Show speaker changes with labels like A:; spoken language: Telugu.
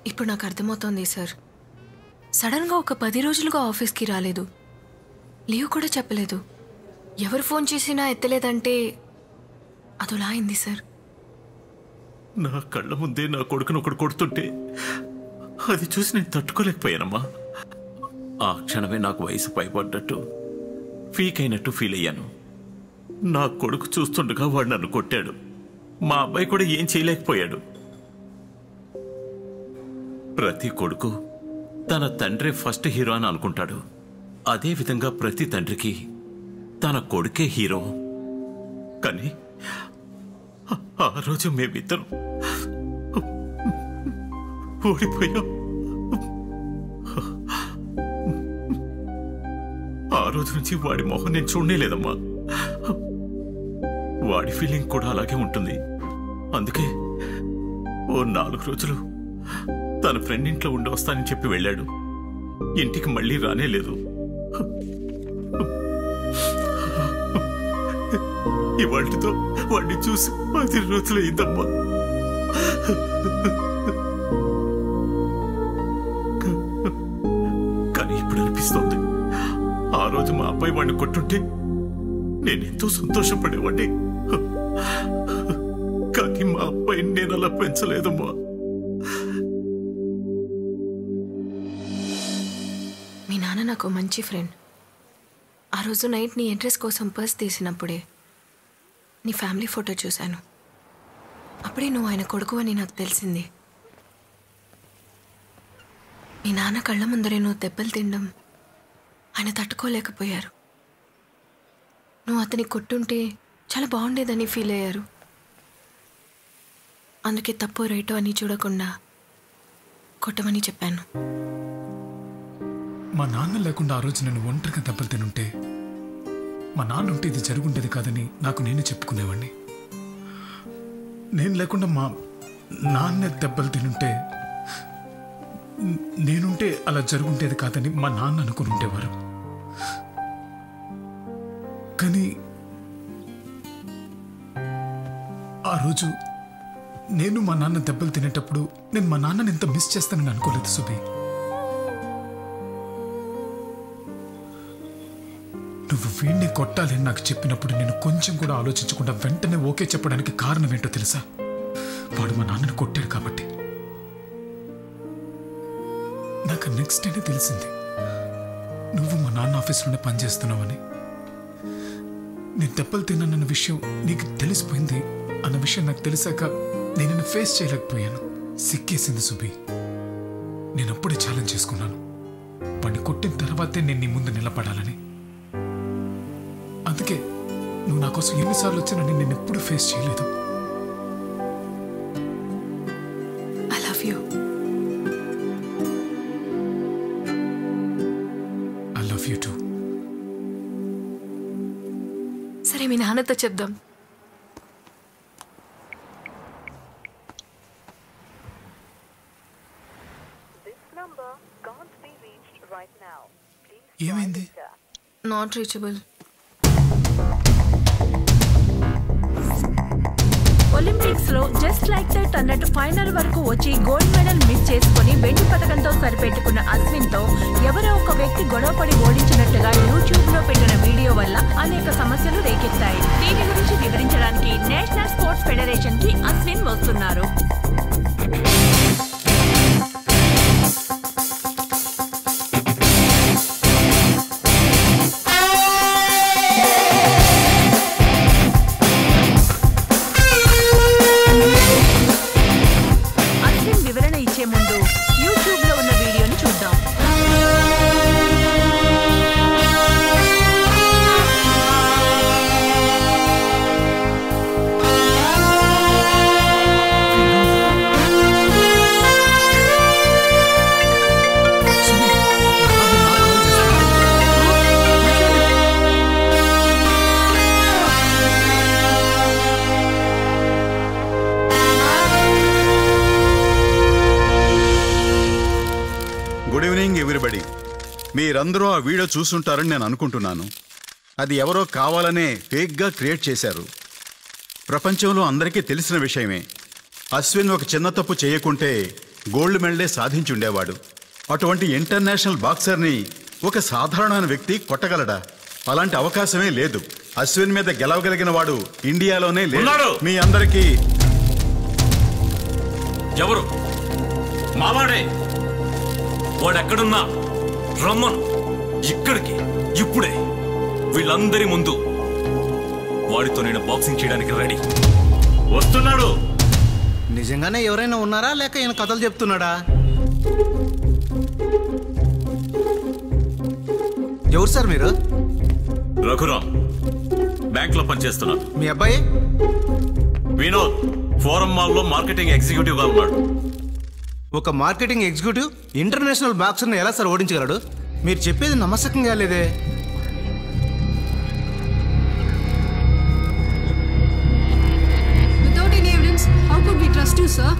A: ఇప్పుడు నాకు అర్థమవుతోంది సార్. సడన్గా ఒక 10 రోజులుగా ఆఫీస్కి రాలేదు, లీవ్ కూడా చెప్పలేదు, ఎవరు ఫోన్ చేసినా ఎత్తలేదంటే అదోలా అయింది సార్.
B: నా కళ్ళ ముందే నా కొడుకును ఒకడు కొడుతుంటే అది చూసి నేను తట్టుకోలేకపోయానమ్మా. ఆ క్షణమే నాకు వయసు పైపడ్డట్టు ఫీక్ అయినట్టు ఫీల్ అయ్యాను. నా కొడుకు చూస్తుండగా వాడు నన్ను కొట్టాడు. మా అబ్బాయి కూడా ఏం చేయలేకపోయాడు. ప్రతి కొడుకు తన తండ్రే ఫస్ట్ హీరో అని అనుకుంటాడు. అదేవిధంగా ప్రతి తండ్రికి తన కొడుకే హీరో. కానీ ఆ రోజు మేమిద్దరం ఓడిపోయాం. ఆ రోజు నుంచి వాడి మొహం నేను చూడలేదమ్మా. వాడి ఫీలింగ్ కూడా అలాగే ఉంటుంది. అందుకే ఓ 4 రోజులు తన ఫ్రెండ్ ఇంట్లో ఉండి వస్తానని చెప్పి వెళ్ళాడు. ఇంటికి మళ్ళీ రానే లేదు. ఇవాళతో వాడిని చూసి 10 రోజులు అయిందమ్మా. కానీ ఇప్పుడు అనిపిస్తోంది, ఆ రోజు మా అబ్బాయి వాడిని కొట్టుంటే నేనెంతో సంతోషపడేవాడిని. కానీ మా అబ్బాయిని నేను అలా పెంచలేదమ్మా.
A: మీ నాన్న నాకు మంచి ఫ్రెండ్. ఆ రోజు నైట్ నీ అడ్రస్ కోసం పర్స్ తీసినప్పుడే నీ ఫ్యామిలీ ఫోటో చూశాను. అప్పుడే నువ్వు ఆయన కొడుకు అని నాకు తెలిసింది. మీ నాన్న కళ్ళ ముందరే నువ్వు దెబ్బలు తినడం ఆయన తట్టుకోలేకపోయారు. నువ్వు అతని కొట్టుంటే చాలా బాగుండేదని ఫీల్ అయ్యారు. అందుకే తప్పో రైటో అని చూడకుండా కొట్టమని చెప్పాను.
C: మా నాన్న లేకుండా ఆ రోజు నేను ఒంటరిగా దెబ్బలు తినుంటే, మా నాన్న ఉంటే ఇది జరుగుండేది కాదని నాకు నేను చెప్పుకునేవాడిని. నేను లేకుండా మా నాన్న దెబ్బలు తినుంటే, నేనుంటే అలా జరుగుండేది కాదని మా నాన్న అనుకుని ఉండేవారు. కానీ ఆ రోజు నేను మా నాన్న దెబ్బలు తినేటప్పుడు నేను మా నాన్నని ఎంత మిస్ చేస్తానని అనుకోలేదు సుబి. నువ్వు వీడిని కొట్టాలి అని నాకు చెప్పినప్పుడు నేను కొంచెం కూడా ఆలోచించకుండా వెంటనే ఓకే చెప్పడానికి కారణం ఏంటో తెలుసా? వాడు మా నాన్నని కొట్టాడు కాబట్టి. నాకు నెక్స్ట్ డేనే తెలిసింది నువ్వు మా నాన్న ఆఫీస్లోనే పనిచేస్తున్నావని. నేను దెబ్బలు తిన్నానన్న విషయం నీకు తెలిసిపోయింది అన్న విషయం నాకు తెలిసాక నేను ఫేస్ చేయలేకపోయాను. సిక్కేసింది సుబి. నేను అప్పుడే ఛాలెంజ్ చేసుకున్నాను, వాడిని కొట్టిన తర్వాతే నేను నీ ముందు నిలబడాలని. అందుకే నువ్వు నా కోసం ఎన్నిసార్లు వచ్చినా నేను ఎప్పుడు ఫేస్ చేయలేదు.
A: I love you.
C: I love you two.
A: సరే, మీ నాన్నతో చెప్దాం.
C: ఏమైంది?
A: Not reachable.
D: ఒలింపిక్స్ లో జస్ట్ లైక్ దట్ అన్నట్టు ఫైనల్ వరకు వచ్చి గోల్డ్ మెడల్ మిస్ చేసుకుని వెండి పథకంతో సరిపెట్టుకున్న అశ్విన్ తో ఎవరో ఒక వ్యక్తి గొడవపడి ఓడించినట్టుగా యూట్యూబ్ లో పెట్టిన వీడియో వల్ల అనేక సమస్యలు రేకెత్తాయి. దీని గురించి వివరించడానికి నేషనల్ స్పోర్ట్స్ ఫెడరేషన్ కి అశ్విన్ వస్తున్నారు. ముందు యూట్యూబ్ లో ఉన్న వీడియోని చూద్దాం.
E: Good evening everybody. మీరందరూ ఆ వీడియో చూస్తుంటారని నేను అనుకుంటున్నాను. అది ఎవరో కావాలనే ఫేక్గా క్రియేట్ చేశారు. ప్రపంచంలో అందరికీ తెలిసిన విషయమే. అశ్విన్ ఒక చిన్న తప్పు చేయకుంటే గోల్డ్ మెడలే సాధించి ఉండేవాడు. అటువంటి ఇంటర్నేషనల్ బాక్సర్ని ఒక సాధారణమైన వ్యక్తి కొట్టగలడా? అలాంటి అవకాశమే లేదు. అశ్విన్ మీద గెలవగలిగిన వాడు ఇండియాలోనే లేడు. మీ అందరికీ
B: ఎవరు మావాడే వాడెక్కడున్నా రమ్మను ఇక్కడికి ఇప్పుడే. వీళ్ళందరి ముందు వాడితో నేను బాక్సింగ్ చేయడానికి రెడీ. వస్తున్నాడు.
F: నిజంగానే ఎవరైనా ఉన్నారా లేక ఈయన కథలు చెప్తున్నాడా? ఎవరు సార్ మీరు?
B: రఘురామ్, బ్యాంక్ లో పనిచేస్తున్నా.
F: మీ అబ్బాయి?
B: వినోద్, ఫోరం మాల్లో మార్కెటింగ్ ఎగ్జిక్యూటివ్ గా ఉన్నాడు.
F: ఒక మార్కెటింగ్ ఎగ్జిక్యూటివ్ ఇంటర్నేషనల్ బాక్సర్ని ఎలా సార్ ఓడించగలడు? మీరు చెప్పేది నమ్మశకంగా లేదే.
G: Without any evidence, how could we trust you, sir?